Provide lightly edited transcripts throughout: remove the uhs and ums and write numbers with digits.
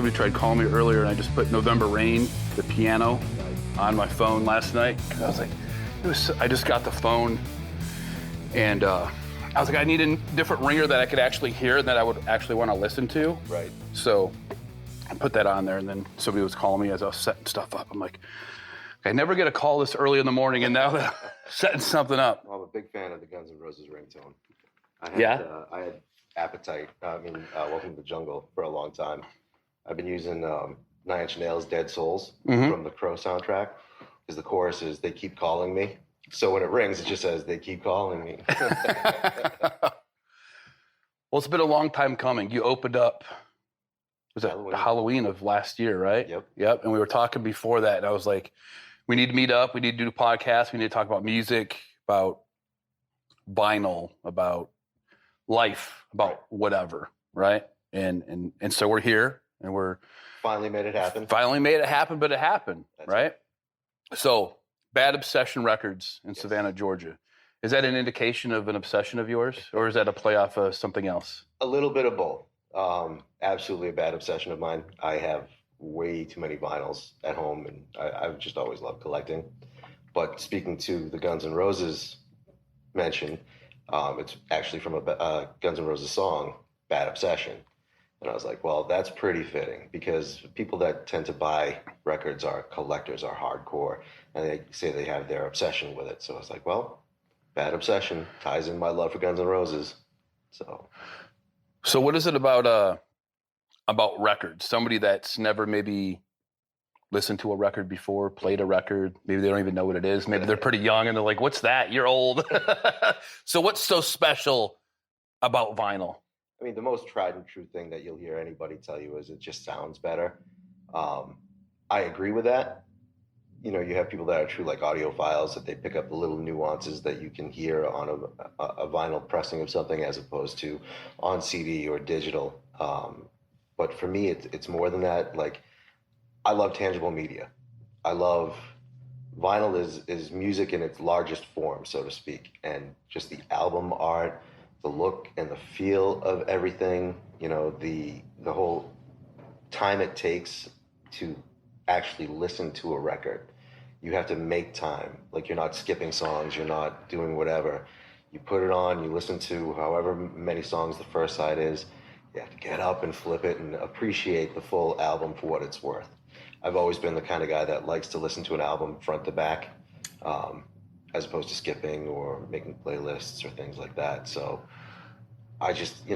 somebody tried calling me earlier, and I just put November Rain, the piano, on my phone last night. I was like, I just got the phone, and I was like, I need a different ringer that I could actually hear and that I would actually want to listen to. Right. So I put that on there, and then somebody was calling me as I was setting stuff up. I'm like, I never get a call this early in the morning, and now they're setting something up. Well, I'm a big fan of the Guns N' Roses ringtone. I had Appetite, Welcome to the Jungle for a long time. I've been using 9 Inch Nails' Dead Souls from the Crow soundtrack, because the chorus is, they keep calling me. So when it rings, it just says, they keep calling me. Well, it's been a long time coming. You opened up, was it Halloween of last year, right? Yep. And we were talking before that, and I was like, we need to meet up. We need to do a podcast. We need to talk about music, about vinyl, about life, about whatever, right? And so we're here, and we're finally made it happen. But it happened, right? So, Bad Obsession Records in Savannah, Georgia. Is that an indication of an obsession of yours, or is that a play off of something else? A little bit of both. Absolutely a bad obsession of mine. I have way too many vinyls at home, and I've just always loved collecting. But speaking to the Guns N' Roses mention, it's actually from a Guns N' Roses song, Bad Obsession. And I was like, well, that's pretty fitting, because people that tend to buy records are collectors, are hardcore, and they say they have their obsession with it. So I was like, well, Bad Obsession ties in my love for Guns N' Roses. So what is it about records? Somebody that's never maybe listened to a record before, played a record, maybe they don't even know what it is. Maybe they're pretty young and they're like, what's that? You're old. So what's so special about vinyl? I mean, the most tried and true thing that you'll hear anybody tell you is it just sounds better. I agree with that. You know, you have people that are true like audiophiles, that they pick up the little nuances that you can hear on a vinyl pressing of something as opposed to on CD or digital. But for me, it's more than that. Like, I love tangible media. I love vinyl is music in its largest form, so to speak, and just the album art, the look and the feel of everything. You know, the whole time it takes to actually listen to a record. You have to make time. Like, you're not skipping songs, you're not doing whatever. You put it on, you listen to however many songs the first side is. You have to get up and flip it and appreciate the full album for what it's worth. I've always been the kind of guy that likes to listen to an album front to back, as opposed to skipping or making playlists or things like that. So I just,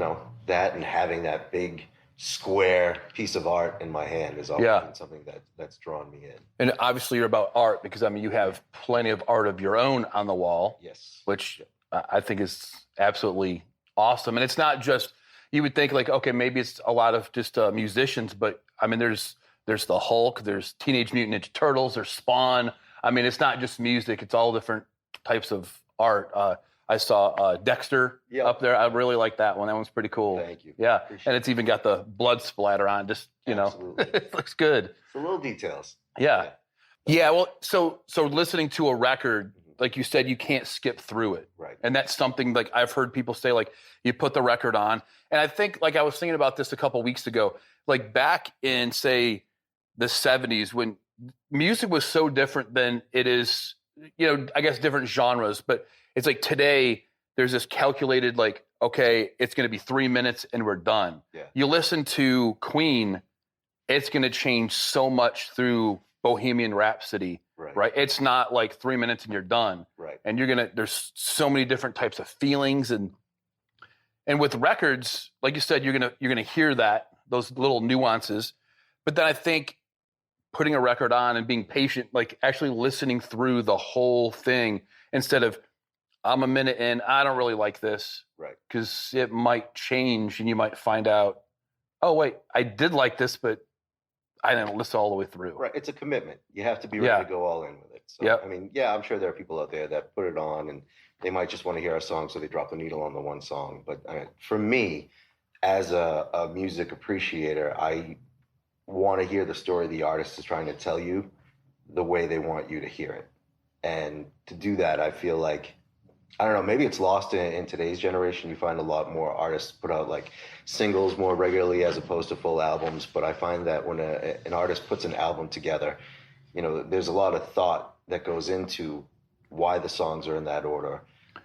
that and having that big square piece of art in my hand is always been something that's drawn me in. And obviously you're about art, because I mean, you have plenty of art of your own on the wall. Yes. Which I think is absolutely awesome. And it's not just, you would think like, okay, maybe it's a lot of just musicians, but I mean, there's the Hulk, there's Teenage Mutant Ninja Turtles, there's Spawn. I mean, it's not just music, it's all different types of art. I saw Dexter up there. I really like that one. That one's pretty cool. Thank you. Yeah. And it's even got the blood splatter on, just, Absolutely. It looks good. It's the little details. Yeah. Well, so listening to a record, like you said, you can't skip through it. Right. And that's something like I've heard people say, like, you put the record on. And I think, like, I was thinking about this a couple weeks ago, like back in, say, the 70s, when music was so different than it is, I guess different genres, but it's like today there's this calculated, like, okay, it's going to be 3 minutes and we're done. Yeah. You listen to Queen, it's going to change so much through Bohemian Rhapsody, right? It's not like 3 minutes and you're done. Right. And there's so many different types of feelings, and with records, like you said, you're gonna hear those little nuances. But then I think putting a record on and being patient, like actually listening through the whole thing instead of, I'm a minute in, I don't really like this. Right. Because it might change and you might find out, oh, wait, I did like this, but I didn't listen all the way through. Right. It's a commitment. You have to be ready to go all in with it. So, I mean, I'm sure there are people out there that put it on and they might just want to hear a song, so they drop the needle on the one song. But for me, as a music appreciator, I want to hear the story the artist is trying to tell you the way they want you to hear it. And to do that, I feel like I don't know, maybe it's lost in today's generation. You find a lot more artists put out like singles more regularly as opposed to full albums. But I find that when an artist puts an album together, there's a lot of thought that goes into why the songs are in that order,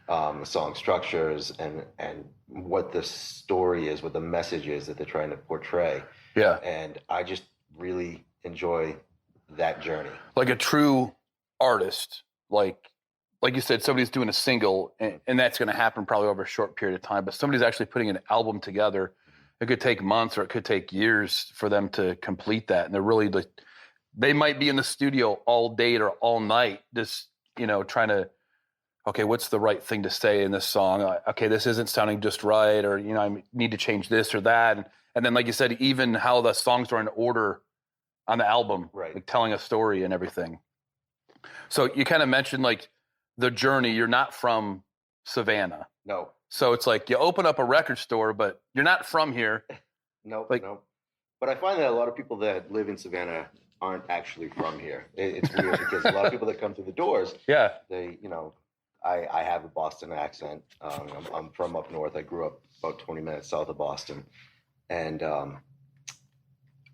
the song structures, and what the story is, what the message is that they're trying to portray. Yeah. And I just really enjoy that journey. Like a true artist, like you said, somebody's doing a single, and that's going to happen probably over a short period of time, but somebody's actually putting an album together. It could take months or it could take years for them to complete that. And they're really they might be in the studio all day or all night, just, trying to, okay, what's the right thing to say in this song? Okay, this isn't sounding just right, or, I need to change this or that. And then, like you said, even how the songs are in order on the album, right, like telling a story and everything. So you kind of mentioned like the journey. You're not from Savannah. No. So it's like you open up a record store, but you're not from here. No. Like, no. But I find that a lot of people that live in Savannah aren't actually from here. It's weird because a lot of people that come through the doors, yeah, they, I have a Boston accent. I'm from up north. I grew up about 20 minutes south of Boston. And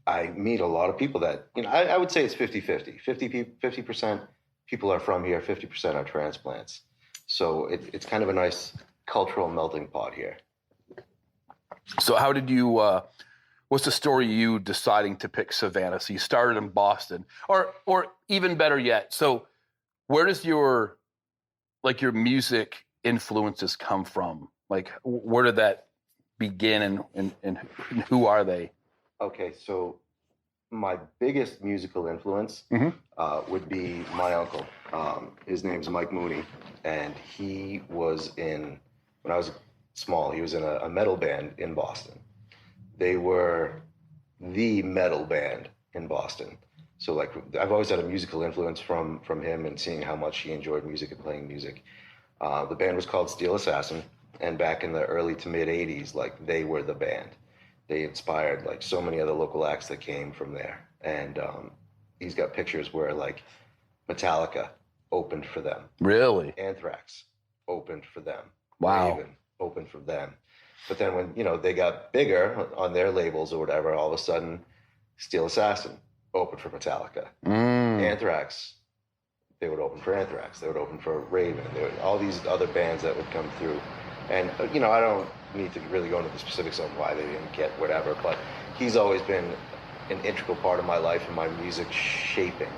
I meet a lot of people that, I would say it's 50-50. 50% people are from here, 50% are transplants. So it's kind of a nice cultural melting pot here. So how did you, what's the story you deciding to pick Savannah? So you started in Boston, or even better yet, so where does your music influences come from? Like, where did that begin, and who are they? Okay, so my biggest musical influence would be my uncle. His name's Mike Mooney, and he was when I was small, he was in a metal band in Boston. They were the metal band in Boston. So like, I've always had a musical influence from him and seeing how much he enjoyed music and playing music. The band was called Steel Assassin, and back in the early to mid 80s, like, they were the band. They inspired like so many other local acts that came from there. And he's got pictures where like Metallica opened for them. Really? Anthrax opened for them. Wow. Raven opened for them. But then when, they got bigger on their labels or whatever, all of a sudden Steel Assassin opened for Metallica. Anthrax, they would open for Anthrax. They would open for Raven. All these other bands that would come through. And, I don't need to really go into the specifics on why they didn't get whatever, but he's always been an integral part of my life and my music shaping.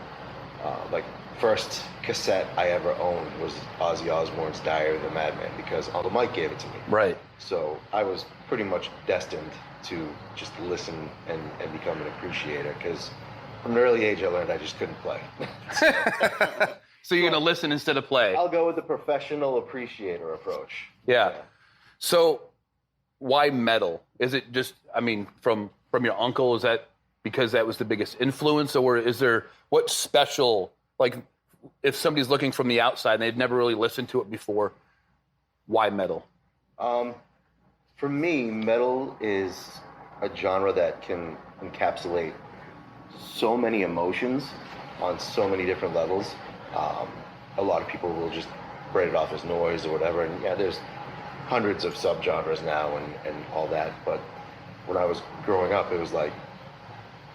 Like, first cassette I ever owned was Ozzy Osbourne's Diary of the Madman, because Uncle Mike gave it to me. Right. So I was pretty much destined to just listen and become an appreciator, because from an early age I learned I just couldn't play. So you're going to listen instead of play. I'll go with the professional appreciator approach. Yeah. So why metal? Is it just, from your uncle, is that because that was the biggest influence, or is there, what's special, like, if somebody's looking from the outside and they've never really listened to it before, why metal? For me, metal is a genre that can encapsulate so many emotions on so many different levels. A lot of people will just write it off as noise or whatever, and yeah, there's hundreds of subgenres now and all that, but when I was growing up, it was like,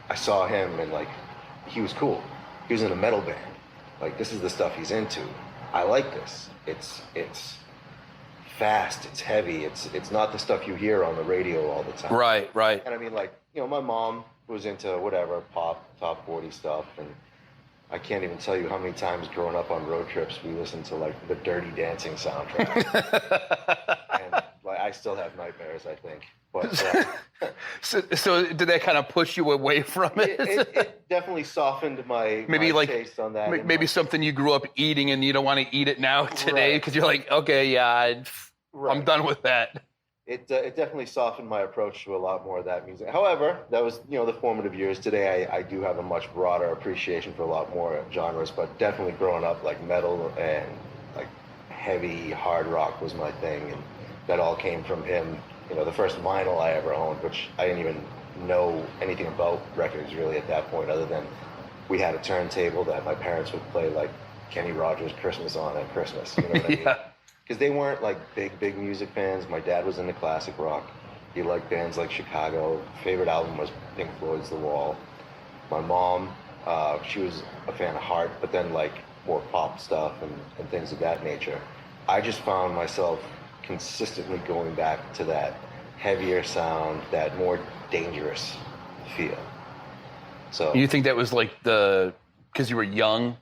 I saw him and like, he was cool. He was in a metal band. Like, this is the stuff he's into. I like this. It's fast, it's heavy, it's not the stuff you hear on the radio all the time. Right. And my mom was into whatever, pop, top 40 stuff, and I can't even tell you how many times growing up on road trips we listened to like the Dirty Dancing soundtrack. And like, I still have nightmares, I think. But so did that kind of push you away from it? It definitely softened my taste on that. Maybe something you grew up eating and you don't want to eat it now today because you're like, okay, yeah, I'm done with that. It definitely softened my approach to a lot more of that music. However, that was, the formative years. Today, I do have a much broader appreciation for a lot more genres, but definitely growing up, like, metal and like heavy hard rock was my thing, and that all came from him. The first vinyl I ever owned, which I didn't even know anything about records really at that point, other than we had a turntable that my parents would play like Kenny Rogers' Christmas on at Christmas. You know what I mean? because they weren't like big music fans. My dad was into classic rock. He liked bands like Chicago. Favorite album was Pink Floyd's The Wall. My mom, she was a fan of Heart, but then like more pop stuff and things of that nature. I just found myself consistently going back to that heavier sound, that more dangerous feel. So You think that was like because you were young,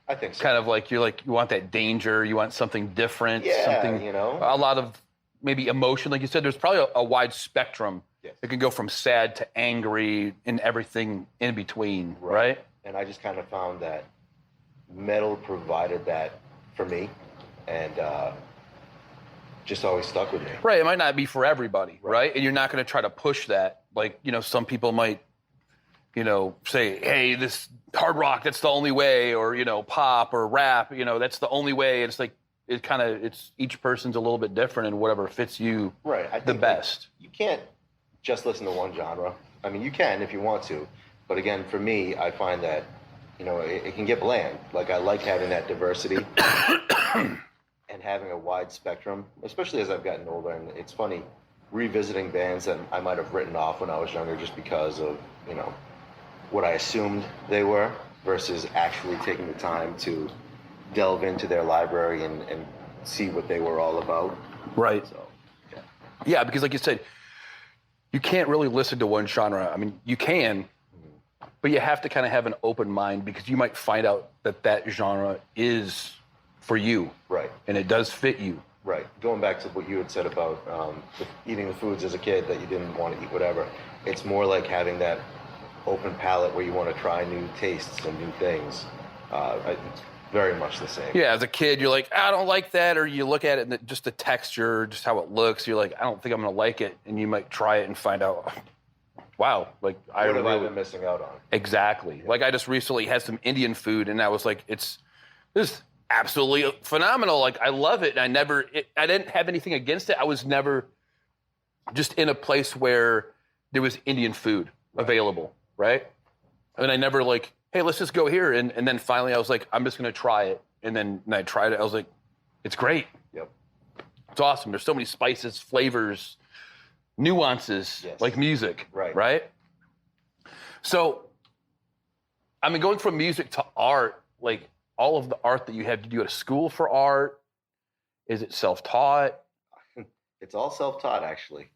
I think so. kind of like you want that danger, you want something different, Yeah, something, you know. a lot of maybe emotion, like you said. There's probably a wide spectrum. Yes. It can go from sad to angry and everything in between, right? And I just kind of found that metal provided that for me, and just always stuck with me. Right. It might not be for everybody, right? And you're not going to try to push that. Like, some people might, say, hey, this hard rock, that's the only way, or, pop or rap, that's the only way. It's like, it's each person's a little bit different, and whatever fits you the best. You can't just listen to one genre. I mean, you can if you want to. But again, for me, I find that, it can get bland. Like, I like having that diversity and having a wide spectrum, especially as I've gotten older. And it's funny, revisiting bands that I might have written off when I was younger just because of, what I assumed they were, versus actually taking the time to delve into their library and see what they were all about. Right. So, yeah. Yeah, because like you said, you can't really listen to one genre. I mean, you can, but you have to kind of have an open mind, because you might find out that genre is for you. Right. And it does fit you. Right. Going back to what you had said about eating the foods as a kid that you didn't want to eat, whatever, it's more like having that open palate where you want to try new tastes and new things. It's very much the same. Yeah, as a kid, you're like, I don't like that, or you look at it and just the texture, just how it looks, you're like, I don't think I'm going to like it, and you might try it and find out, wow, like what have I been missing out on? Exactly. Yeah. Like, I just recently had some Indian food, and I was like, this is absolutely phenomenal. Like, I love it, and I didn't have anything against it. I was never just in a place where there was Indian food available, right? And I never like, hey, let's just go here. And then finally I was like, I'm just going to try it. And then I tried it. I was like, it's great. Yep. It's awesome. There's so many spices, flavors, nuances, like music. Right? So, I mean, going from music to art, like all of the art that you have, did you go to school for art? Is it self-taught? It's all self-taught, actually.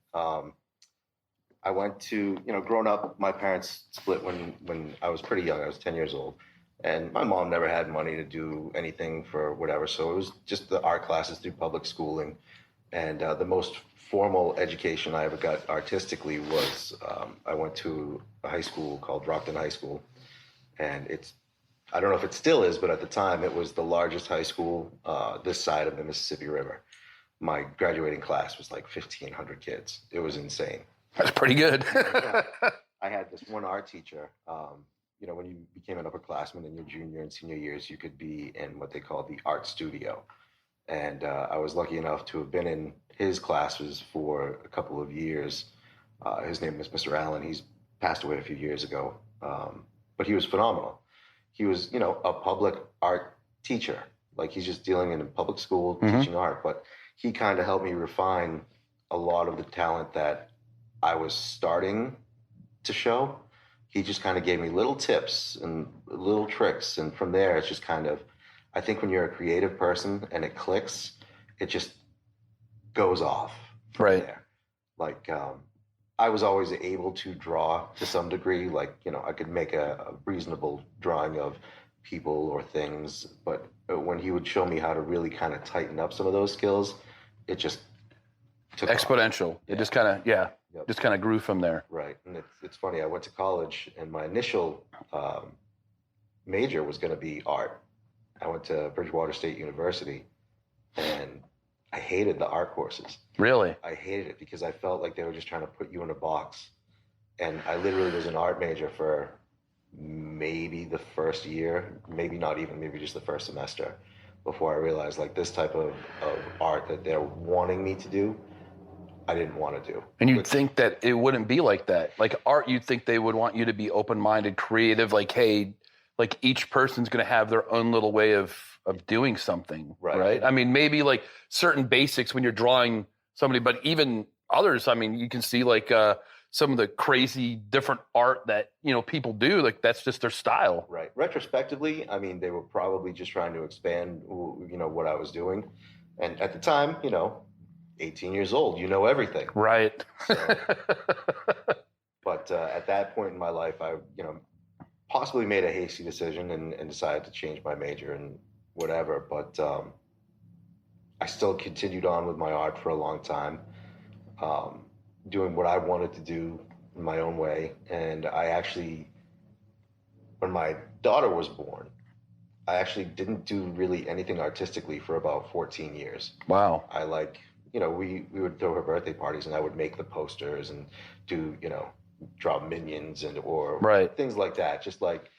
I went to, growing up, my parents split when I was pretty young. I was 10 years old. And my mom never had money to do anything for whatever. So it was just the art classes through public schooling. And the most formal education I ever got artistically was I went to a high school called Rockton High School. And I don't know if it still is, but at the time it was the largest high school this side of the Mississippi River. My graduating class was like 1,500 kids. It was insane. That's pretty good. Yeah. I had this one art teacher. When you became an upperclassman in your junior and senior years, you could be in what they call the art studio. And I was lucky enough to have been in his classes for a couple of years. His name was Mr. Allen. He's passed away a few years ago. But he was phenomenal. He was, a public art teacher. Like, he's just dealing in a public school teaching art. But he kind of helped me refine a lot of the talent that I was starting to show. He just kind of gave me little tips and little tricks. And from there, it's just kind of, I think when you're a creative person and it clicks, it just goes off from there. Like, I was always able to draw to some degree. Like, I could make a reasonable drawing of people or things. But when he would show me how to really kind of tighten up some of those skills, it just took exponential. Yeah. It just kind of, just kind of grew from there. Right. And it's funny. I went to college, and my initial major was going to be art. I went to Bridgewater State University, and I hated the art courses. Really? I hated it because I felt like they were just trying to put you in a box. And I literally was an art major for maybe the first year, maybe not even, maybe just the first semester, before I realized, like, this type of art that they're wanting me to do, I didn't want to do. And you'd think that it wouldn't be like that. Like art, you'd think they would want you to be open-minded, creative, like, hey, like each person's going to have their own little way of doing something, right? I mean, maybe like certain basics when you're drawing somebody, but even others, I mean, you can see like some of the crazy different art that, you know, people do, like that's just their style. Right. Retrospectively, I mean, they were probably just trying to expand, you know, what I was doing. And at the time, you know, 18 years old, you know everything. Right. So, but at that point in my life, I, you know, possibly made a hasty decision and decided to change my major and whatever. But I still continued on with my art for a long time, doing what I wanted to do in my own way. And I actually, when my daughter was born, I actually didn't do really anything artistically for about 14 years. Wow. I like, you know, we would throw her birthday parties and I would make the posters and do, you know, draw minions and or things like that, just like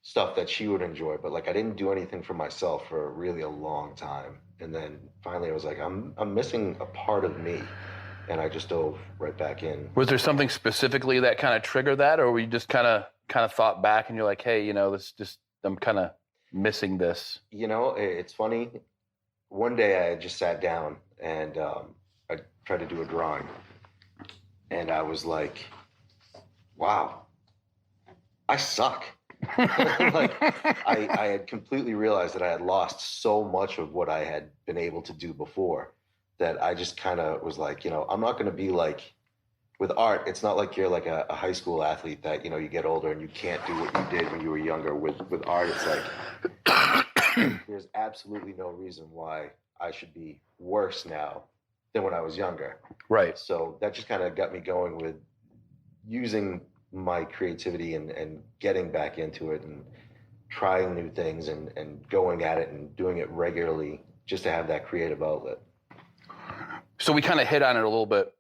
stuff that she would enjoy. But like I didn't do anything for myself for really a long time. And then finally I was like, I'm missing a part of me. And I just dove right back in. Was there something specifically that kind of triggered that, or were you just kind of thought back and you're like, hey, you know, this just, I'm kind of missing this? You know, it's funny. One day I just sat down and I tried to do a drawing. And I was like, wow, I suck. Like I had completely realized that I had lost so much of what I had been able to do before, that I just kind of was like, you know, I'm not going to be like, with art, it's not like you're like a high school athlete that, you know, you get older and you can't do what you did when you were younger. With art, it's like, there's absolutely no reason why I should be worse now than when I was younger. Right. So that just kind of got me going with using my creativity and getting back into it and trying new things and going at it and doing it regularly just to have that creative outlet. So we kind of hit on it a little bit.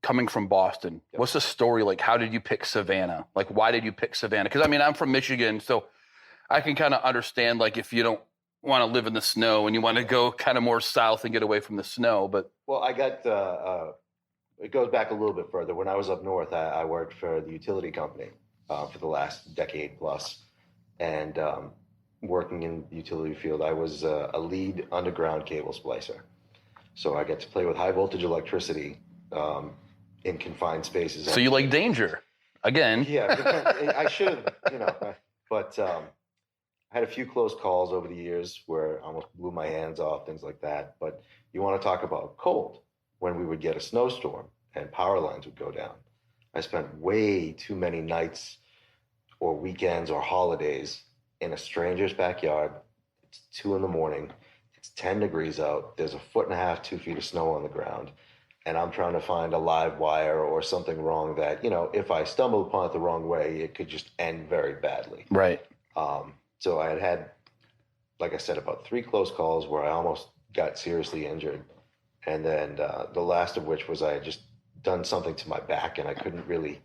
Coming from Boston, what's the story like? How did you pick Savannah? Like, why did you pick Savannah? Because I mean, I'm from Michigan, so I can kind of understand like if you don't want to live in the snow and you want to go kind of more south and get away from the snow. But well, I got it goes back a little bit further. When I was up north, I worked for the utility company for the last decade plus, and working in the utility field, I was a lead underground cable splicer. So I get to play with high voltage electricity in confined spaces. So you like danger, again? Yeah, I should, you know, but I had a few close calls over the years where I almost blew my hands off, things like that. But you want to talk about cold, when we would get a snowstorm and power lines would go down. I spent way too many nights or weekends or holidays in a stranger's backyard. It's 2 a.m. It's 10 degrees out. There's 1.5 feet, 2 feet of snow on the ground. And I'm trying to find a live wire or something wrong that, you know, if I stumble upon it the wrong way, it could just end very badly. Right. So I had, like I said, about 3 close calls where I almost got seriously injured. And then the last of which was I had just done something to my back and I couldn't really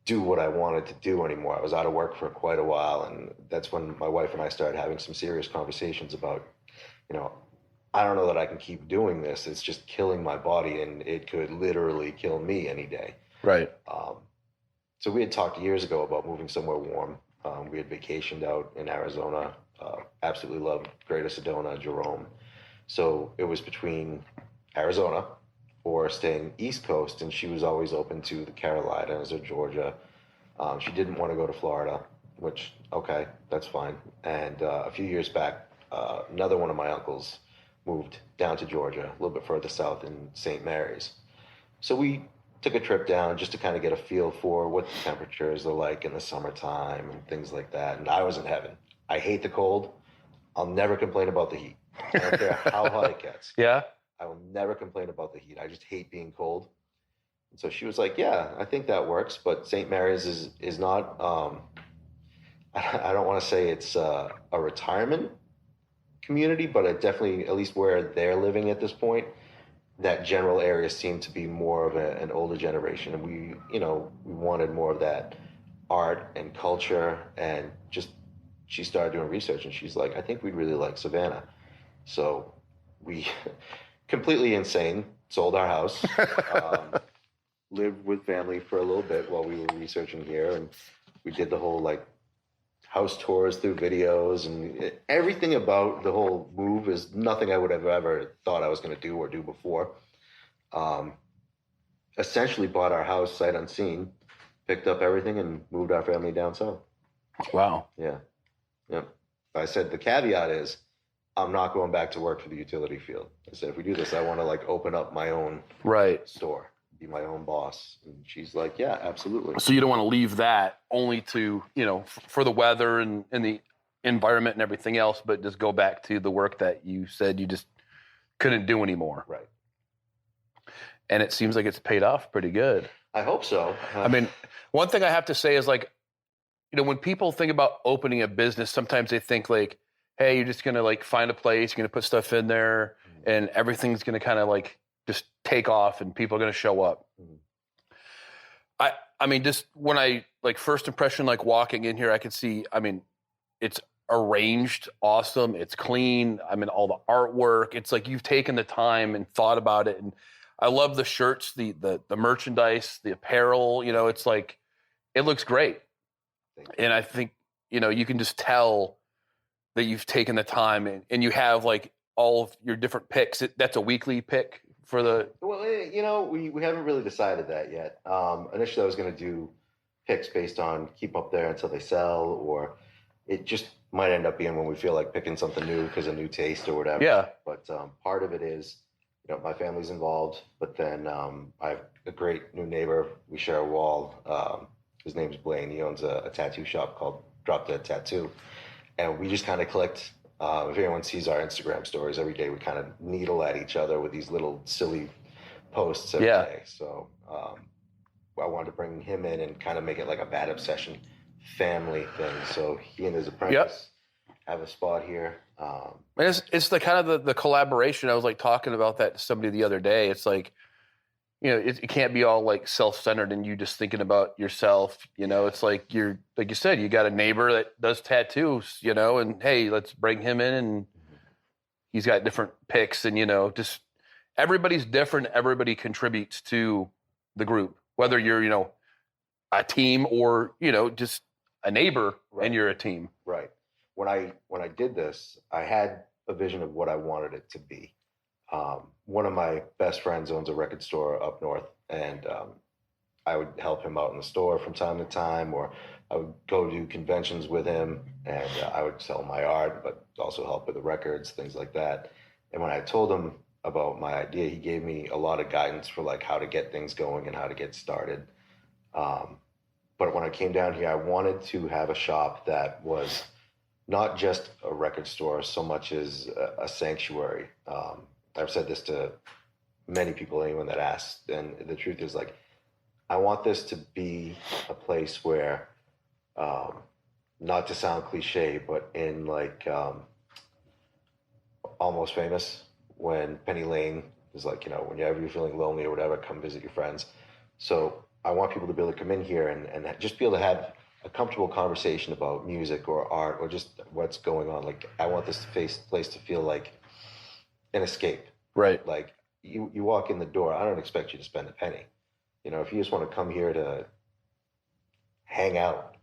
do what I wanted to do anymore. I was out of work for quite a while. And that's when my wife and I started having some serious conversations about, you know, I don't know that I can keep doing this. It's just killing my body and it could literally kill me any day. Right. So we had talked years ago about moving somewhere warm. We had vacationed out in Arizona, absolutely loved Greater Sedona, Jerome. So it was between Arizona or staying East Coast, and she was always open to the Carolinas or Georgia. She didn't want to go to Florida, which, okay, that's fine. And a few years back, another one of my uncles moved down to Georgia, a little bit further south in St. Mary's. So we took a trip down just to kind of get a feel for what the temperatures are like in the summertime and things like that. And I was in heaven. I hate the cold. I'll never complain about the heat. I don't care how hot it gets. Yeah. I will never complain about the heat. I just hate being cold. And so she was like, yeah, I think that works. But St. Mary's is not, I don't want to say it's a retirement community, but it definitely, at least where they're living at this point, that general area seemed to be more of an older generation. And we, you know, we wanted more of that art and culture. And just, she started doing research and she's like, I think we'd really like Savannah. So we, completely insane, sold our house, lived with family for a little bit while we were researching here. And we did the whole like house tours through videos, and everything about the whole move is nothing I would have ever thought I was going to do or do before. Um, Essentially bought our house sight unseen, picked up everything, and moved our family down south. Wow. Yeah. Yep. I said the caveat is I'm not going back to work for the utility field. I said, if we do this, I want to like open up my own store, be my own boss. And she's like, yeah, absolutely. So you don't want to leave that only to, for the weather and the environment and everything else, but just go back to the work that you said you just couldn't do anymore. Right. And it seems like it's paid off pretty good. I hope so. I mean, one thing I have to say is like, when people think about opening a business, sometimes they think like, hey, you're just going to like find a place, you're going to put stuff in there and everything's going to kind of like just take off and people are going to show up. I mean, just when I like first impression, like walking in here, I could see, I mean, it's arranged awesome. It's clean. I mean, all the artwork, it's like you've taken the time and thought about it. And I love the shirts, the merchandise, the apparel, it's like, it looks great. And I think, you can just tell that you've taken the time and you have like all of your different picks. That's a weekly pick for the... Well, we haven't really decided that yet. Initially, I was going to do picks based on keep up there until they sell, or it just might end up being when we feel like picking something new because of new taste or whatever. Yeah. But part of it is, my family's involved, but then I have a great new neighbor. We share a wall. His name's Blaine. He owns a tattoo shop called Drop Dead Tattoo. And we just kind of collect, if anyone sees our Instagram stories, every day we kind of needle at each other with these little silly posts every day. So I wanted to bring him in and kind of make it like a Bad Obsession family thing. So he and his apprentice have a spot here. And it's the kind of the collaboration. I was like talking about that to somebody the other day. It's like, it can't be all like self-centered and you just thinking about yourself. It's like like you said, you got a neighbor that does tattoos, and hey, let's bring him in and he's got different picks and, just everybody's different. Everybody contributes to the group, whether you're, a team or, just a neighbor and you're a team. Right. When I did this, I had a vision of what I wanted it to be. One of my best friends owns a record store up north, and I would help him out in the store from time to time, or I would go to conventions with him, and I would sell my art, but also help with the records, things like that. And when I told him about my idea, he gave me a lot of guidance for like how to get things going and how to get started. But when I came down here, I wanted to have a shop that was not just a record store so much as a sanctuary. I've said this to many people, anyone that asks, and the truth is like, I want this to be a place where, not to sound cliche, but in like Almost Famous, when Penny Lane is like, whenever you're feeling lonely or whatever, come visit your friends. So I want people to be able to come in here and just be able to have a comfortable conversation about music or art or just what's going on. Like, I want this place to feel like an escape. Right. Like you walk in the door, I don't expect you to spend a penny. If you just want to come here to hang out,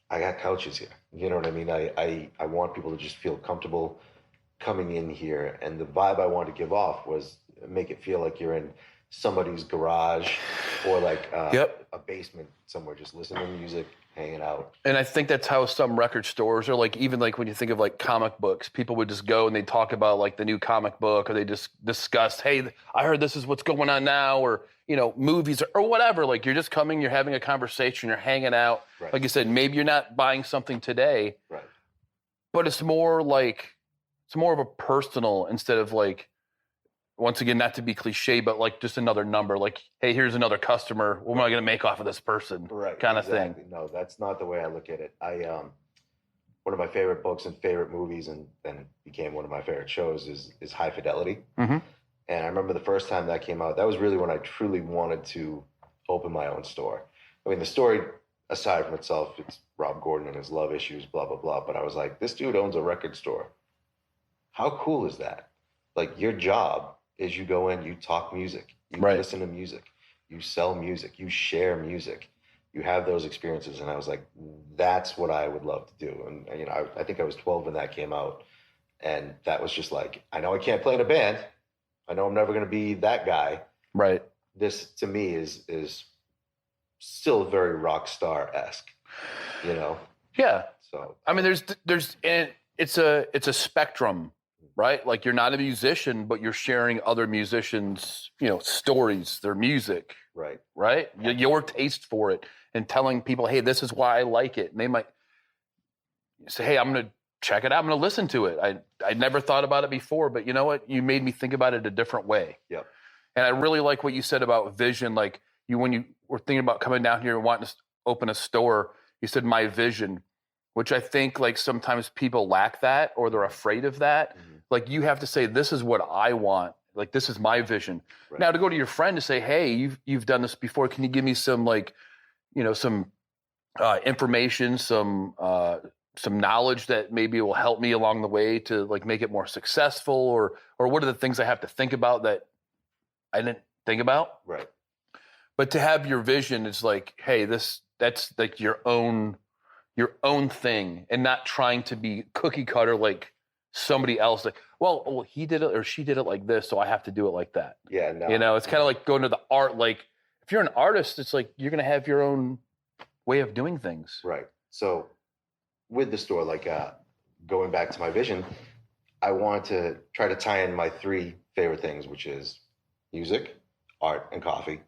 I got couches here. You know what I mean? I want people to just feel comfortable coming in here. And the vibe I wanted to give off was make it feel like you're in somebody's garage or like a basement somewhere, just listening to music, hanging out. And I think that's how some record stores are, like, even like when you think of like comic books, people would just go and they'd talk about like the new comic book, or they just discuss, hey, I heard this is what's going on now, or, movies or whatever. Like, you're just coming, you're having a conversation, you're hanging out. Right. Like you said, maybe you're not buying something today, right? But it's more of a personal, instead of like, once again, not to be cliche, but like just another number, like, hey, here's another customer. What am I going to make off of this person? Right. Kind of thing. No, that's not the way I look at it. One of my favorite books and favorite movies, and then it became one of my favorite shows, is High Fidelity. Mm-hmm. And I remember the first time that came out, that was really when I truly wanted to open my own store. I mean, the story, aside from itself, it's Rob Gordon and his love issues, blah, blah, blah. But I was like, this dude owns a record store. How cool is that? Like, your job is you go in, you talk music, you listen to music, you sell music, you share music. you have those experiences. And I was like, that's what I would love to do. And you know, I think I was 12 when that came out, and that was just like, I know I can't play in a band. I know I'm never going to be that guy. Right. This to me is still very rock star esque, you know. Yeah. So I mean, and it's a spectrum, right? Like you're not a musician, but you're sharing other musicians, you know, stories, their music, right. Your taste for it, and telling people, hey, this is why I like it. And they might say, hey, I'm going to check it out. I'm going to listen to it. I never thought about it before, but you know what? You made me think about it a different way. Yep. And I really like what you said about vision. Like when you were thinking about coming down here and wanting to open a store, you said my vision, which I think like sometimes people lack that, or they're afraid of that. Mm-hmm. Like you have to say, this is what I want. Like, this is my vision. Right. Now to go to your friend to say, hey, you've done this before. Can you give me some, like, you know, some information, some knowledge that maybe will help me along the way to like make it more successful, or what are the things I have to think about that I didn't think about? Right. But to have your vision is like, hey, that's like your own thing, and not trying to be cookie cutter like somebody else. Like, well, he did it or she did it like this, so I have to do it like that. Yeah, no. You know, it's kind of like going to the art. Like, if you're an artist, it's like you're gonna have your own way of doing things. Right. So with the store, like going back to my vision, I wanted to try to tie in my three favorite things, which is music, art, and coffee.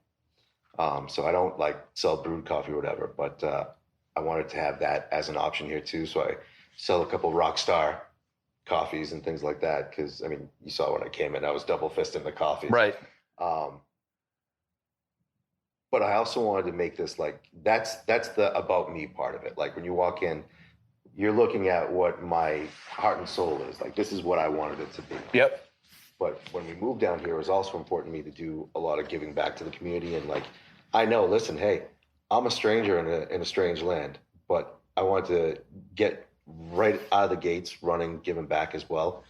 So I don't like sell brewed coffee or whatever, but I wanted to have that as an option here too. So I sell a couple Rockstar coffees and things like that. Because I mean, you saw when I came in, I was double fisting the coffee. Right. But I also wanted to make this like that's the about me part of it. Like when you walk in, you're looking at what my heart and soul is. Like this is what I wanted it to be. Yep. But when we moved down here, it was also important to me to do a lot of giving back to the community. And like, I know, listen, hey, I'm a stranger in a strange land, but I want to get right out of the gates running, giving back as well.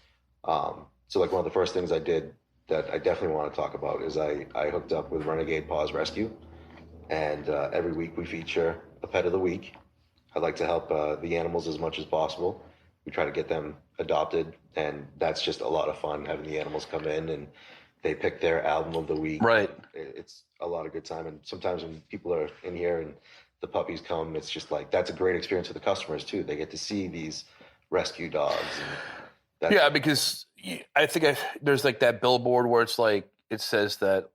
So like one of the first things I did that I definitely want to talk about is I hooked up with Renegade Paws Rescue. And every week we feature a pet of the week. I'd like to help the animals as much as possible. We try to get them adopted, and that's just a lot of fun having the animals come in and they pick their album of the week. Right. It's a lot of good time. And sometimes when people are in here and the puppies come, it's just like, that's a great experience for the customers too. They get to see these rescue dogs. And yeah, because I think there's like that billboard where it's like, it says that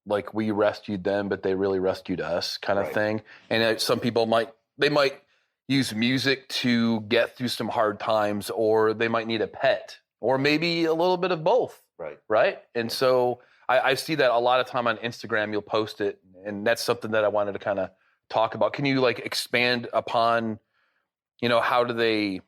like we rescued them, but they really rescued us kind of thing. And some people might use music to get through some hard times, or they might need a pet, or maybe a little bit of both. Right. And so I see that a lot of time on Instagram, you'll post it, and that's something that I wanted to kind of talk about. Can you like expand upon, you know, how do they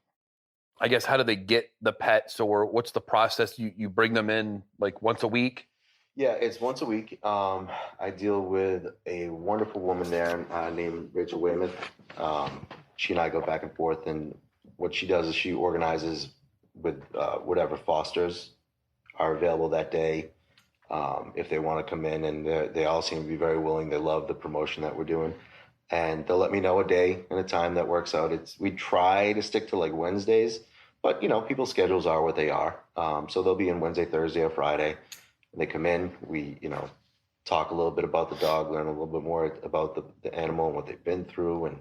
get the pets, or what's the process? You bring them in like once a week? Yeah, it's once a week. I deal with a wonderful woman there named Rachel Weymouth. She and I go back and forth, and what she does is she organizes with whatever fosters are available that day. If they want to come in, and they all seem to be very willing. They love the promotion that we're doing, and they'll let me know a day and a time that works out. We try to stick to like Wednesdays, but you know, people's schedules are what they are. So they'll be in Wednesday, Thursday, or Friday. And they come in, we, you know, talk a little bit about the dog, learn a little bit more about the animal and what they've been through, and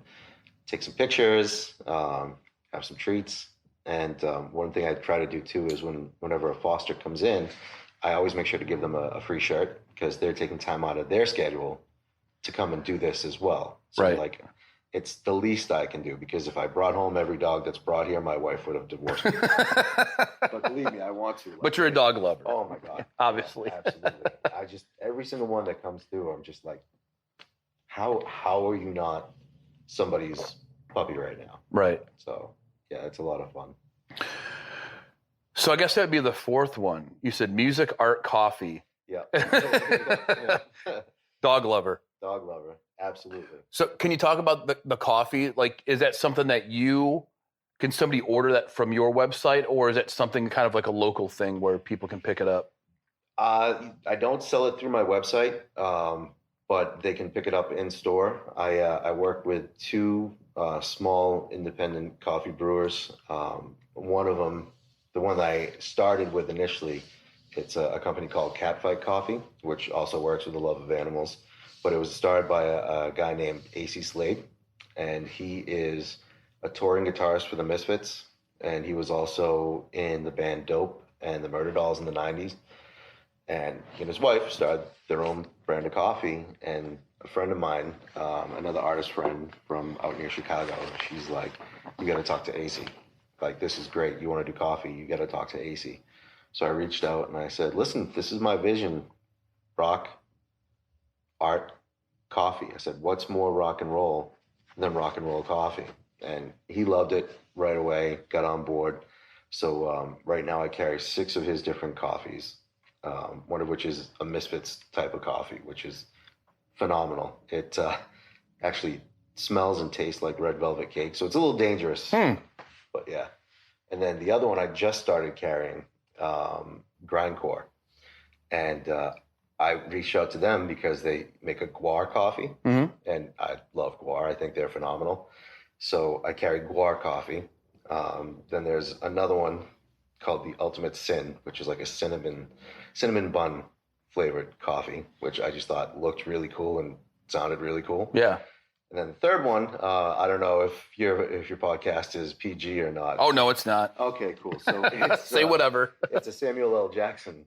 take some pictures, have some treats. And one thing I try to do too is whenever a foster comes in, I always make sure to give them a free shirt, because they're taking time out of their schedule to come and do this as well. So like, it's the least I can do, because if I brought home every dog that's brought here, my wife would have divorced me. But believe me, I want to. Like, but you're a dog lover. Oh my God. Obviously. Yeah, absolutely. every single one that comes through, I'm just like, how are you not somebody's puppy right now? Right. So yeah, it's a lot of fun. So I guess that'd be the fourth one. You said music, art, coffee. Yeah. Dog lover. Dog lover. Absolutely. So can you talk about the coffee? Like, is that something that can somebody order that from your website, or is it something kind of like a local thing where people can pick it up? I don't sell it through my website. but they can pick it up in store. I work with two small independent coffee brewers. One of them, the one that I started with initially, it's a company called Catfight Coffee, which also works with the love of animals. But it was started by a guy named AC Slade, and he is a touring guitarist for the Misfits, and he was also in the band Dope and the Murder Dolls in the 90s. And he and his wife started their own brand of coffee. And a friend of mine, another artist friend from out near Chicago, she's like, you got to talk to AC. Like, this is great. You want to do coffee? You got to talk to AC. So I reached out and I said, listen, this is my vision. Rock, art, coffee. I said, what's more rock and roll than rock and roll coffee? And he loved it right away, got on board. So right now I carry 6 of his different coffees. One of which is a Misfits type of coffee, which is phenomenal. It actually smells and tastes like red velvet cake, so it's a little dangerous, but yeah. And then the other one I just started carrying, Grindcore, and I reached out to them because they make a guar coffee, and I love guar. I think they're phenomenal. So I carry guar coffee. Then there's another one called the Ultimate Sin, which is like a cinnamon bun flavored coffee, which I just thought looked really cool and sounded really cool. Yeah. And then the third one, I don't know if your podcast is PG or not. Oh no, it's not. Okay, cool. So it's, say whatever. It's a Samuel L. Jackson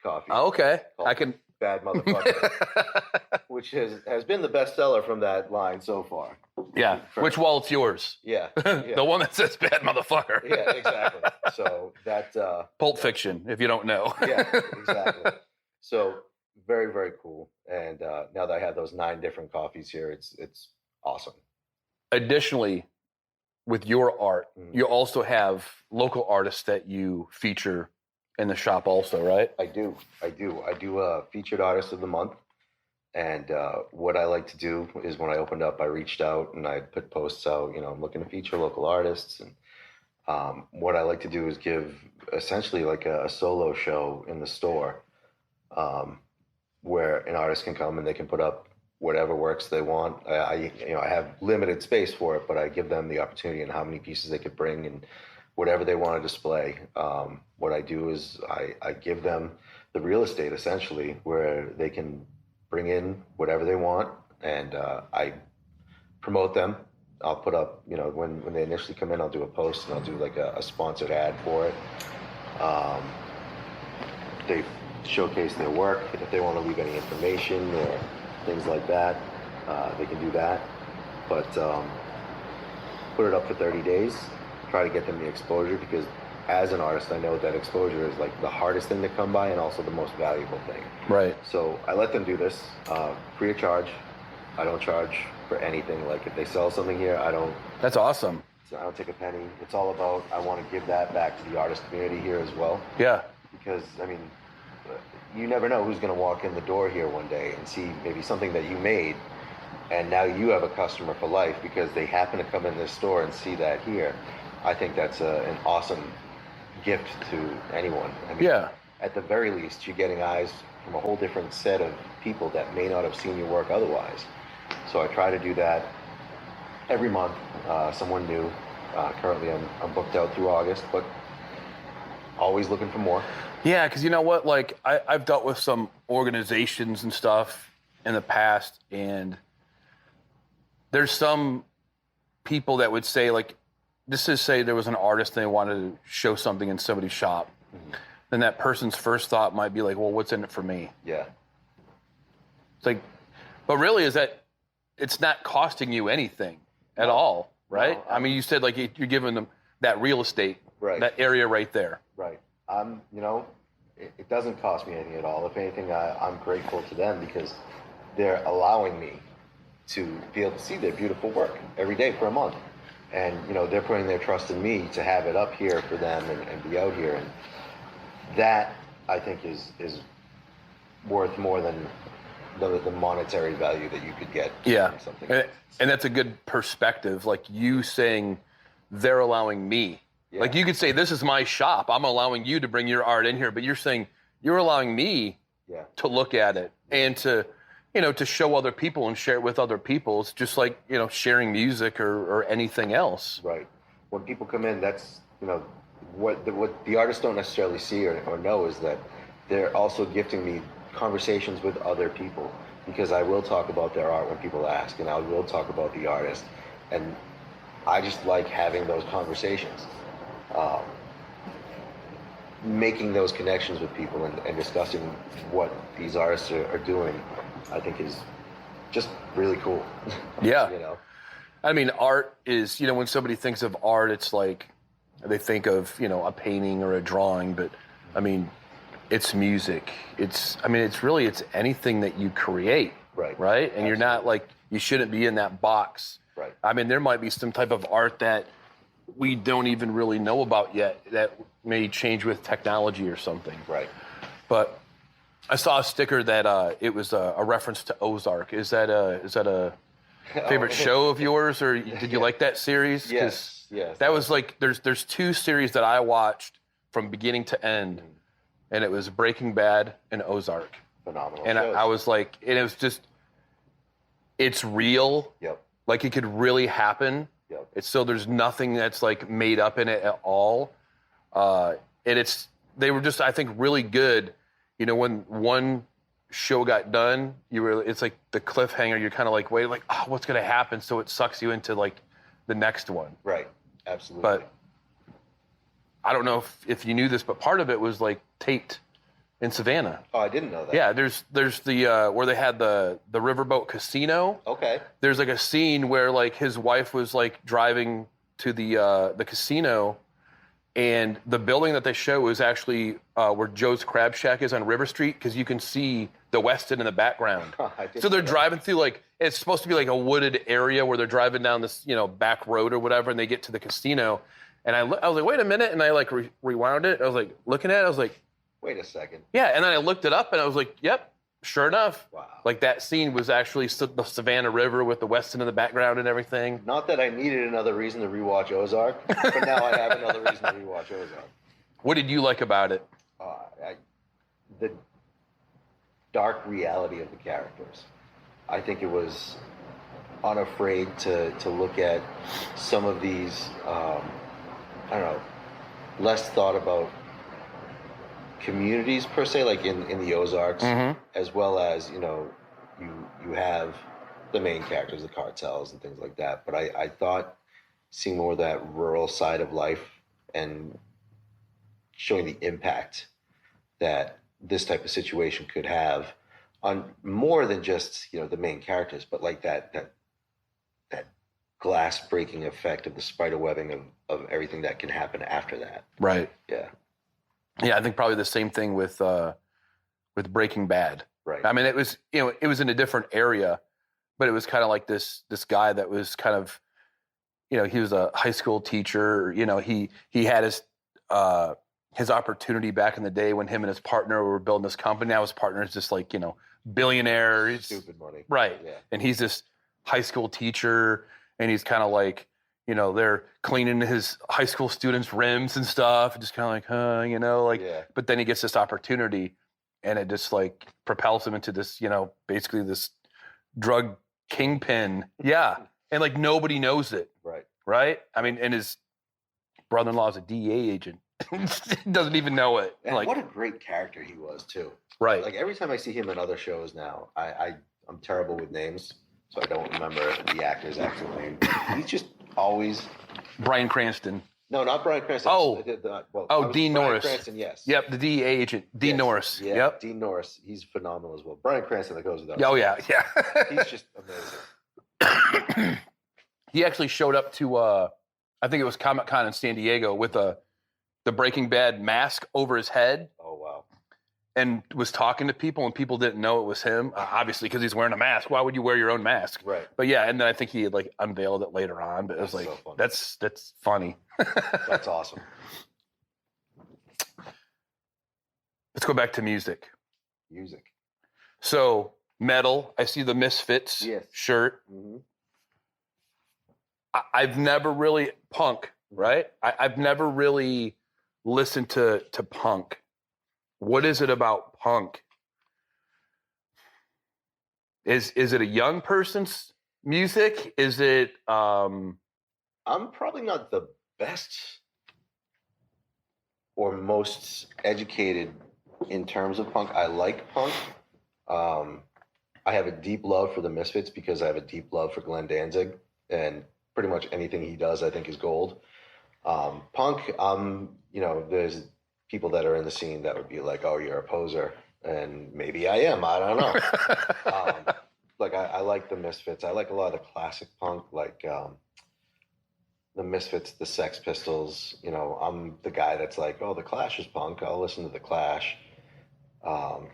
coffee. Oh, okay, I can. Bad Motherfucker, which has been the bestseller from that line so far. Yeah. Which wallet's yours? Yeah. The one that says "Bad Motherfucker." Yeah, exactly. So that Pulp Fiction, if you don't know. Yeah, exactly. So very, very cool. And now that I have those 9 different coffees here, it's awesome. Additionally, with your art, you also have local artists that you feature in the shop also, right? I do a featured artist of the month. And what I like to do is when I opened up, I reached out and I put posts out, I'm looking to feature local artists. And what I like to do is give essentially like a solo show in the store, where an artist can come and they can put up whatever works they want. I have limited space for it, but I give them the opportunity and how many pieces they could bring and whatever they want to display. What I do is I give them the real estate essentially where they can bring in whatever they want, and I promote them. I'll put up, when they initially come in, I'll do a post and I'll do like a sponsored ad for it. They showcase their work. If they want to leave any information or things like that, they can do that. But put it up for 30 days. Try to get them the exposure, because as an artist, I know that exposure is like the hardest thing to come by and also the most valuable thing. Right. So I let them do this free of charge. I don't charge for anything. Like if they sell something here, That's awesome. I don't take a penny. It's all about, I want to give that back to the artist community here as well. Yeah. Because, you never know who's going to walk in the door here one day and see maybe something that you made, and now you have a customer for life because they happen to come in this store and see that here. I think that's an awesome gift to anyone. Yeah. At the very least, you're getting eyes from a whole different set of people that may not have seen your work otherwise. So I try to do that every month, someone new. Currently, I'm booked out through August, but always looking for more. Yeah, because you know what? Like, I've dealt with some organizations and stuff in the past, and there's some people that would say, like, this is, say there was an artist and they wanted to show something in somebody's shop. Then that person's first thought might be like, well, what's in it for me? Yeah. It's like, but really is that it's not costing you anything at all, right? No, you said like you're giving them that real estate, right, that area right there. Right. It doesn't cost me anything at all. If anything, I'm grateful to them because they're allowing me to be able to see their beautiful work every day for a month. And, they're putting their trust in me to have it up here for them and be out here. And that, I think, is worth more than the monetary value that you could get from something. And that's a good perspective. Like you saying, they're allowing me. Yeah. Like you could say, this is my shop. I'm allowing you to bring your art in here. But you're saying, you're allowing me to look at it and to to show other people and share it with other people. It's just like, sharing music or anything else. Right. When people come in, that's, what the artists don't necessarily see or know is that they're also gifting me conversations with other people, because I will talk about their art when people ask, and I will talk about the artist, and I just like having those conversations, making those connections with people and discussing what these artists are doing. I think is just really cool. Yeah. You know? I mean, art is, when somebody thinks of art, it's like they think of, a painting or a drawing, but I mean, it's music. It's anything that you create. Right. Right. And Absolutely. You're not like, you shouldn't be in that box. Right. I mean, there might be some type of art that we don't even really know about yet that may change with technology or something. Right. But I saw a sticker that it was a reference to Ozark. Is that a favorite show of yours, or did you like that series? Yes. That was like, there's two series that I watched from beginning to end, and it was Breaking Bad and Ozark. Phenomenal. And I was like, and it was just, it's real. Yep. Like it could really happen. Yep. It's so there's nothing that's like made up in it at all. And they were just, I think, really good. When one show got done, it's like the cliffhanger. You're kind of like, wait, like, oh, what's gonna happen? So it sucks you into like the next one. Right. Absolutely. But I don't know if you knew this, but part of it was like taped in Savannah. Oh, I didn't know that. Yeah, there's the where they had the riverboat casino. Okay. There's like a scene where like his wife was like driving to the casino, and the building that they show is actually where Joe's Crab Shack is on River Street, because you can see the West End in the background. So they're driving through like, it's supposed to be like a wooded area where they're driving down this back road or whatever, and they get to the casino, and I was like, wait a minute, and I like rewound it. I was like looking at it, I was like, wait a second. yeah, and then I looked it up and I was like, yep. Sure enough, Wow. Like that scene was actually the Savannah River with the West End in the background and everything. Not that I needed another reason to rewatch Ozark, but now I have another reason to rewatch Ozark. What did you like about it? The dark reality of the characters. I think it was unafraid to look at some of these, less thought about communities per se, like in the Ozarks, as well as you have the main characters, the cartels and things like that. But I thought seeing more of that rural side of life and showing the impact that this type of situation could have on more than just the main characters, but like that glass breaking effect of the spider webbing of everything that can happen after that. Right. Yeah. Yeah, I think probably the same thing with Breaking Bad. Right. I mean, it was it was in a different area, but it was kind of like this guy that was kind of, he was a high school teacher. He had his opportunity back in the day when him and his partner were building this company. Now his partner is just like billionaire. Stupid money. Right. Yeah. And he's this high school teacher, and he's kind of like, they're cleaning his high school students' rims and stuff, and just kind of like, Yeah. But then he gets this opportunity, and it just like propels him into this, basically this drug kingpin. Yeah. And like nobody knows it. Right. Right. I mean, and his brother-in-law is a DEA agent. Doesn't even know it. And like, what a great character he was too. right. Like every time I see him in other shows now, I'm terrible with names, so I don't remember the actor's actual name. He's just always Bryan Cranston. No, not Bryan Cranston. Oh. Dean Bryan Norris. Cranston, yes. Yep, the DEA agent, Dean Yes. Norris. Yeah, Yep. Dean Norris. He's phenomenal as well. Bryan Cranston, that goes without Oh saying. yeah. He's just amazing. He actually showed up to I think it was Comic-Con in San Diego with the Breaking Bad mask over his head, Oh wow. and was talking to people, and people didn't know it was him, obviously, because he's wearing a mask. Why would you wear your own mask? Right. But yeah, and then I think he had like unveiled it later on, but it was That's like, so funny. that's funny. That's awesome. Let's go back to music. Music. So metal, I see the Misfits Yes. shirt. Mm-hmm. I've never really punk, right? I've never really listened to punk. What is it about punk Is it a young person's music? Is it I'm probably not the best or most educated in terms of punk. I like punk. I have a deep love for the Misfits because I have a deep love for Glenn Danzig, and pretty much anything he does I think is gold. Punk, there's people that are in the scene that would be like, oh, you're a poser, and maybe I am, I don't know. I like the Misfits. I like a lot of the classic punk, like the Misfits, the Sex Pistols. I'm the guy that's like, oh, the Clash is punk, I'll listen to the Clash. Then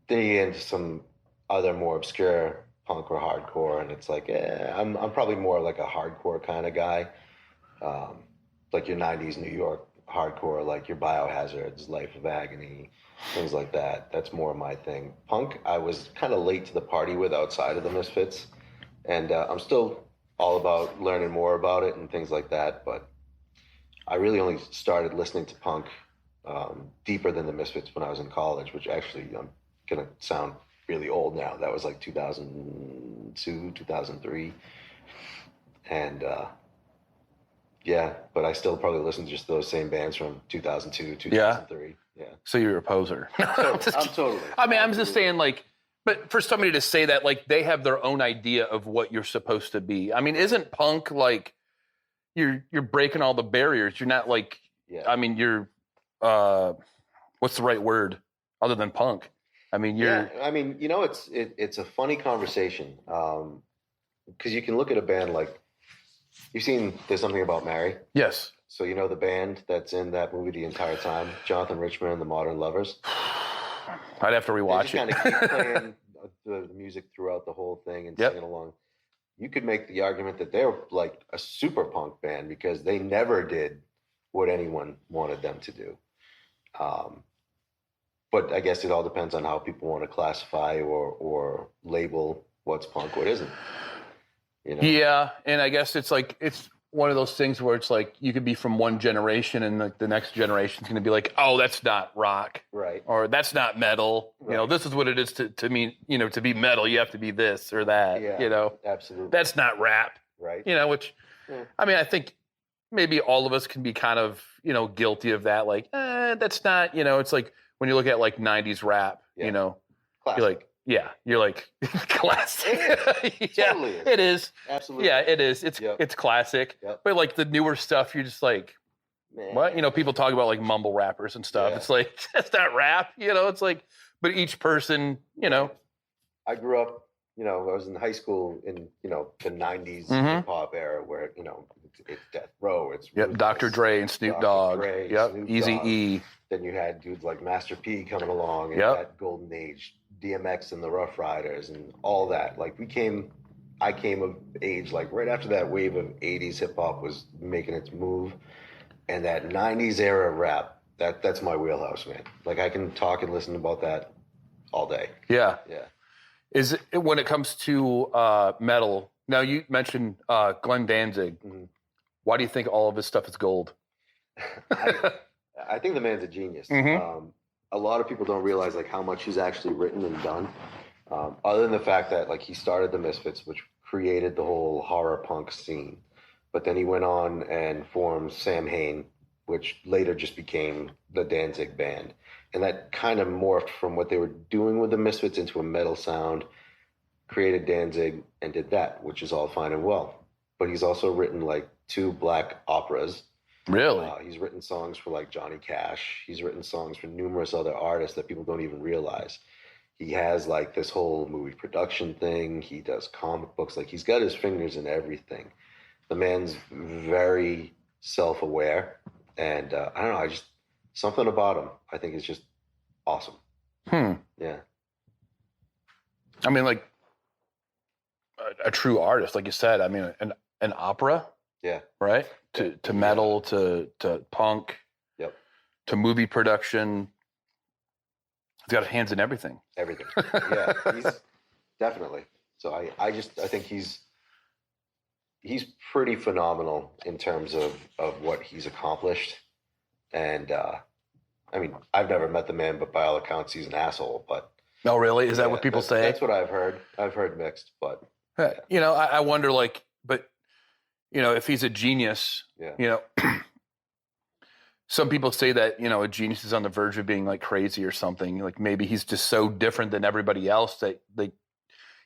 you get into some other more obscure punk or hardcore, and it's like, I'm probably more like a hardcore kind of guy, like your '90s New York hardcore, like your Biohazards, Life of Agony, things like that. That's more my thing. Punk, I was kind of late to the party with outside of the Misfits, and I'm still all about learning more about it and things like that. But I really only started listening to punk deeper than the Misfits when I was in college, which actually I'm gonna sound really old now. That was like 2002, 2003. And yeah, but I still probably listen to just those same bands from 2002, 2003. Yeah. So you're a poser. I'm totally. I mean, I'm just saying, like, but for somebody to say that, like, they have their own idea of what you're supposed to be. I mean, isn't punk like you're breaking all the barriers? You're not like, Yeah. I mean, you're what's the right word other than punk? I mean, you're. Yeah, I mean, it's a funny conversation because you can look at a band like you've seen There's Something About Mary. Yes. So the band that's in that movie the entire time, Jonathan Richman and the Modern Lovers. I'd have to rewatch it. Kind of keep playing the music throughout the whole thing and singing along. You could make the argument that they're like a super punk band because they never did what anyone wanted them to do. But I guess it all depends on how people want to classify or label what's punk, what isn't. Yeah, and I guess it's like it's one of those things where it's like you could be from one generation and like the next generation's going to be like, oh, that's not rock, right? Or that's not metal. Right. This is what it is to me. To be metal, you have to be this or that. Yeah, absolutely. That's not rap, right? Which, I mean, I think maybe all of us can be kind of guilty of that. Like, that's not. It's like. When you look at like '90s rap, Classic. You're like, you're like classic. Totally is. It is. Absolutely. Yeah, it is. It's classic. Yep. But like the newer stuff, you're just like, man. What? People talk about like mumble rappers and stuff. Yeah. It's like that's not rap. It's like, but each person, I grew up. I was in high school in the '90s hip hop era where it's Death Row, it's Dr. Dre and Snoop Dogg, Eazy-E. Then you had dudes like Master P coming along and that golden age, DMX and the Rough Riders and all that. Like I came of age like right after that wave of '80s hip hop was making its move, and that '90s era rap. That's my wheelhouse, man. Like I can talk and listen about that all day. Yeah. Yeah. Is it when it comes to metal? Now you mentioned Glenn Danzig. Mm-hmm. Why do you think all of his stuff is gold? I think the man's a genius. Mm-hmm. A lot of people don't realize like how much he's actually written and done. Other than the fact that like he started the Misfits, which created the whole horror punk scene, but then he went on and formed Sam Hain, which later just became the Danzig Band. And that kind of morphed from what they were doing with the Misfits into a metal sound, created Danzig, and did that, which is all fine and well. But he's also written like 2 black operas. Really? He's written songs for like Johnny Cash. He's written songs for numerous other artists that people don't even realize. He has like this whole movie production thing. He does comic books. Like he's got his fingers in everything. The man's very self-aware. And I don't know, something about him, I think, is just awesome. Yeah. I mean, like a true artist, like you said. I mean, an opera. Yeah. Right. To metal, to punk. Yep. To movie production. He's got hands in everything. Everything. Yeah. He's definitely. So I think he's pretty phenomenal in terms of what he's accomplished. And I mean, I've never met the man, but by all accounts, he's an asshole. But Oh, really? Is that what people say? That's what I've heard. I've heard mixed, but You know, I wonder, like, but you know, if he's a genius, yeah, you know, some people say that, you know, a genius is on the verge of being like crazy or something. Like maybe he's just so different than everybody else that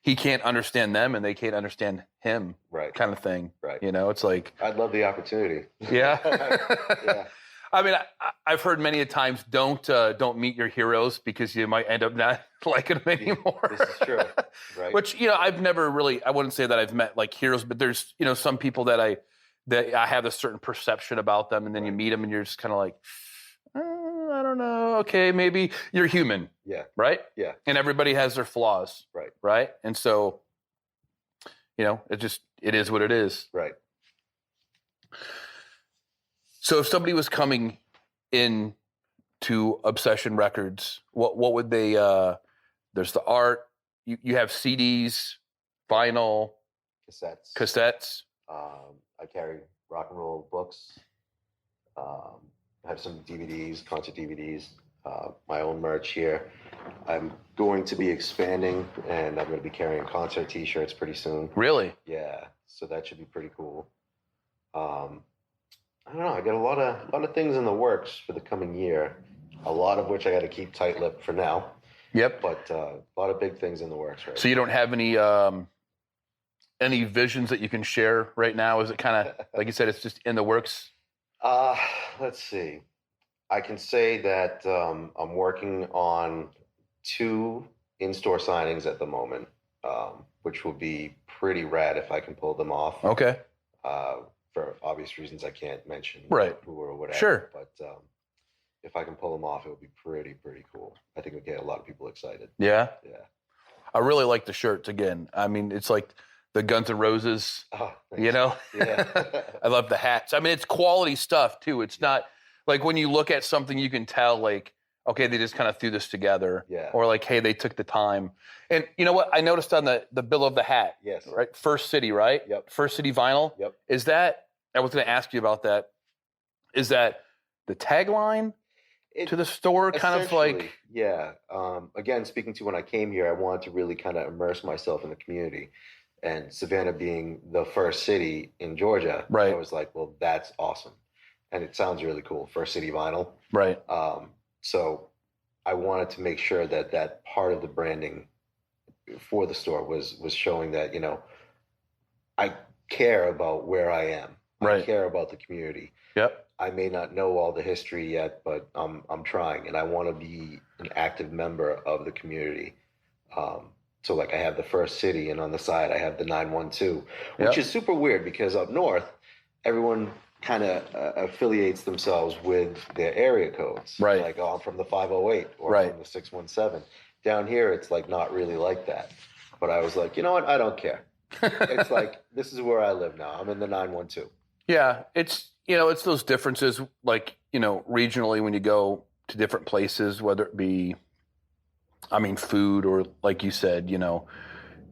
he can't understand them and they can't understand him, right, kind of thing. right. You know, it's like, I'd love the opportunity. yeah. Yeah. I mean, I've heard many a times, don't meet your heroes because you might end up not liking them anymore. This is true, right? Which, you know, I've never really, I wouldn't say that I've met like heroes, but there's, you know, some people that I have a certain perception about them, and then you meet them and you're just kind of like, I don't know. Okay, maybe you're human. Yeah. Right? Yeah. And everybody has their flaws. Right. Right? And so, you know, it is what it is. Right. So if somebody was coming in to Obsession Records, what would they, there's the art, you have CDs, vinyl, cassettes. I carry rock and roll books. I have some DVDs, concert DVDs, my own merch here. I'm going to be expanding, and I'm going to be carrying concert T-shirts pretty soon. Really? Yeah, so that should be pretty cool. I don't know. I got a lot of things in the works for the coming year. A lot of which I got to keep tight-lipped for now. Yep. But a lot of big things in the works right now. So you don't have any visions that you can share right now? Is it kind of like you said, it's just in the works? Let's see. I can say that I'm working on 2 in-store signings at the moment, which will be pretty rad if I can pull them off. Okay. For obvious reasons, I can't mention who or whatever. Sure. But if I can pull them off, it would be pretty cool. I think it'll get a lot of people excited. Yeah? Yeah. I really like the shirts again. I mean, it's like the Guns N' Roses, you know? Yeah. I love the hats. I mean, it's quality stuff too. It's not like when you look at something, you can tell like, okay, they just kind of threw this together. Yeah. Or like, hey, they took the time. And you know what? I noticed on the bill of the hat. Yes. Right? First City, right? Yep. First City vinyl. Yep. Is that, I was going to ask you about that. Is that the tagline to the store, kind of like? Yeah. Again, speaking to when I came here, I wanted to really kind of immerse myself in the community. And Savannah being the first city in Georgia, right. I was like, well, that's awesome. And it sounds really cool, First City vinyl. Right. So I wanted to make sure that part of the branding for the store was showing that, you know, I care about where I am. Right. I care about the community. Yep. I may not know all the history yet, but I'm trying, and I want to be an active member of the community. So like I have the First City, and on the side I have the 912, which is super weird because up north, everyone kind of affiliates themselves with their area codes. Right. Like, oh, I'm from the 508 or I'm from the 617. Down here, it's like not really like that. But I was like, you know what? I don't care. It's like, this is where I live now. I'm in the 912. Yeah, it's, you know, it's those differences, like, you know, regionally when you go to different places, whether it be, I mean, food or like you said, you know,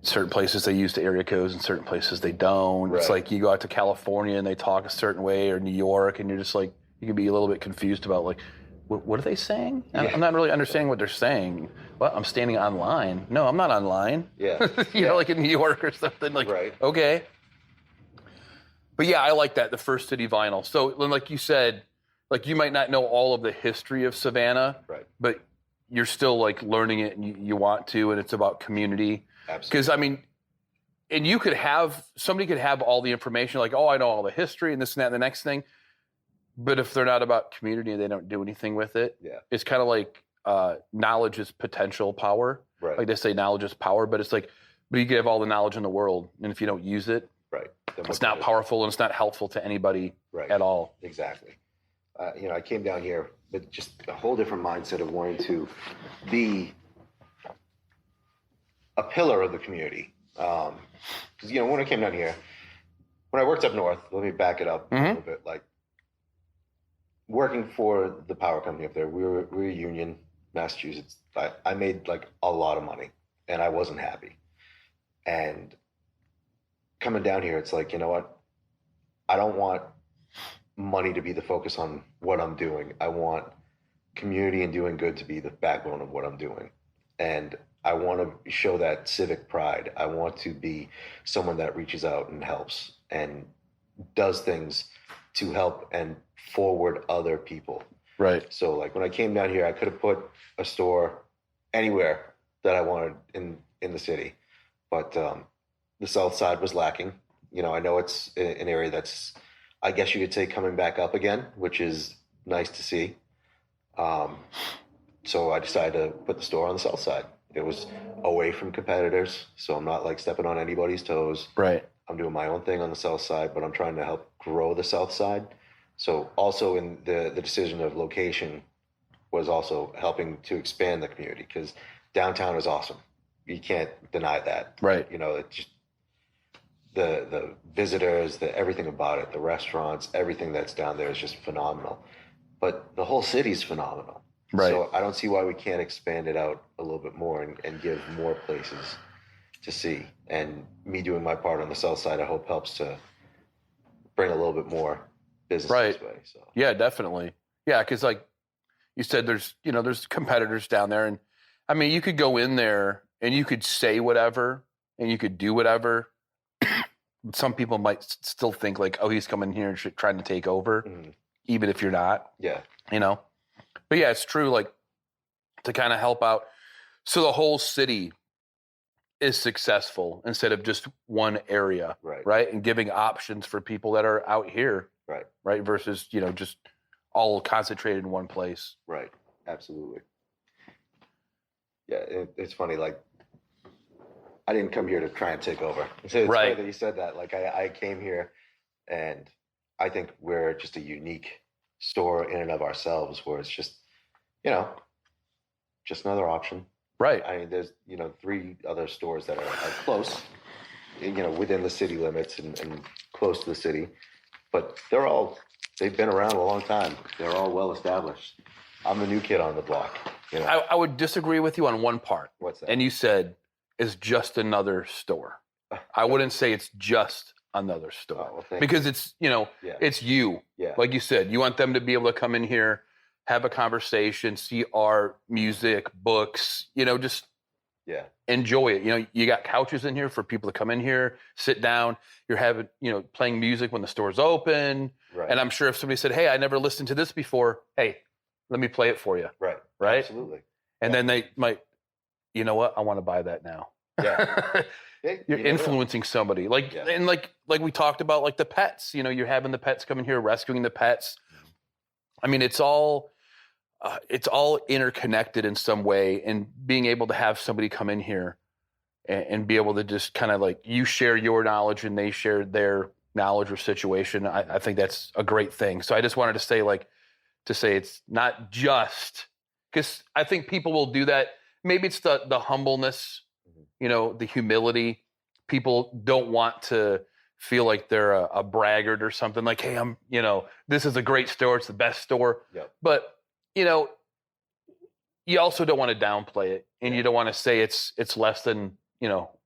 certain places they use the area codes and certain places they don't. Right. It's like you go out to California and they talk a certain way, or New York, and you're just like, you can be a little bit confused about like, what are they saying? Yeah. I'm not really understanding what they're saying. Well, I'm standing online. No, I'm not online. Yeah. you know, like in New York or something. Like, okay. But yeah, I like that, the First City vinyl. So like you said, like you might not know all of the history of Savannah, right, but you're still like learning it and you want to, and it's about community. Absolutely. Because I mean, and you could have, somebody could have all the information like, oh, I know all the history and this and that and the next thing. But if they're not about community and they don't do anything with it, it's kind of like knowledge is potential power. Right. Like they say knowledge is power, but it's like, but you could have all the knowledge in the world. And if you don't use it, it's not powerful and it's not helpful to anybody at all. Exactly. You know, I came down here with just a whole different mindset of wanting to be a pillar of the community. Because, you know, when I came down here, when I worked up north, let me back it up a little bit, like working for the power company up there, we were Union, Massachusetts. I made like a lot of money and I wasn't happy. And coming down here, it's like, you know what? I don't want money to be the focus on what I'm doing. I want community and doing good to be the backbone of what I'm doing. And I want to show that civic pride. I want to be someone that reaches out and helps and does things to help and forward other people. Right. So like when I came down here, I could have put a store anywhere that I wanted in the city, but the south side was lacking. You know, I know it's an area that's, I guess you could say, coming back up again, which is nice to see. So I decided to put the store on the south side. It was away from competitors, so I'm not like stepping on anybody's toes. Right. I'm doing my own thing on the south side, but I'm trying to help grow the south side. So also in the decision of location was also helping to expand the community, because downtown is awesome. You can't deny that. Right. You know, it's just the visitors, everything about it, the restaurants, everything that's down there is just phenomenal. But the whole city's phenomenal. Right. So I don't see why we can't expand it out a little bit more and give more places to see. And me doing my part on the south side, I hope helps to bring a little bit more business Right. this way. So Yeah, definitely. Yeah, because like you said, there's competitors down there, and I mean, you could go in there and you could say whatever and you could do whatever. Some people might still think like, oh, he's coming here and trying to take over, even if you're not. Yeah. You know. But yeah, it's true. Like to kind of help out, so the whole city is successful instead of just one area, right? And giving options for people that are out here, right? Versus just all concentrated in one place, right? Absolutely. Yeah, it's funny. Like I didn't come here to try and take over. It's funny that you said that. Like I came here, and I think we're just a unique store in and of ourselves, where it's just just another option. Right. I mean, there's 3 other stores that are close, within the city limits and close to the city, but they've been around a long time. They're all well established. I'm the new kid on the block. I would disagree with you on one part. What's that? And you said it's just another store. I wouldn't say it's just another store, because it's it's you. Yeah. Like you said, you want them to be able to come in here, have a conversation, see art, music, books, just enjoy it. You got couches in here for people to come in here, sit down. You're having, playing music when the store's open. Right. And I'm sure if somebody said, hey, I never listened to this before, hey, let me play it for you. Right. Right. Absolutely. And then they might, you know what? I want to buy that now. Yeah. You're influencing somebody. And like we talked about, like the pets, you're having the pets come in here, rescuing the pets. I mean, it's all interconnected in some way, and being able to have somebody come in here and be able to just kind of like you share your knowledge and they share their knowledge or situation. I think that's a great thing. So I just wanted to say it's not just, because I think people will do that. Maybe it's the humbleness, the humility. People don't want to feel like they're a braggart or something, like, hey, I'm, this is a great store. It's the best store. Yep. But, you also don't want to downplay it, and you don't want to say it's less than,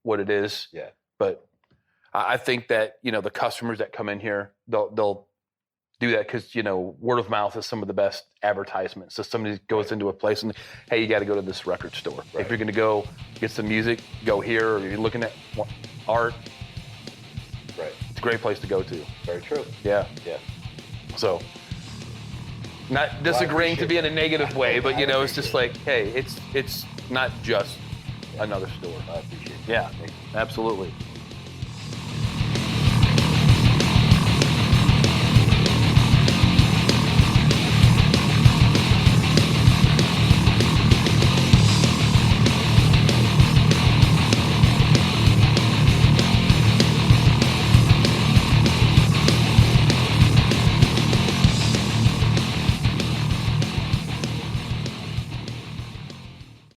what it is. Yeah. But I think that, the customers that come in here, they'll do that because, word of mouth is some of the best advertisements. So somebody goes into a place and, hey, you got to go to this record store. Right. If you're going to go get some music, go here. Or you're looking at art. Right. It's a great place to go to. Very true. Yeah. Yeah. So, not disagreeing to be in a negative way, but it's just like, hey, it's not just another store. I appreciate it. Yeah, absolutely.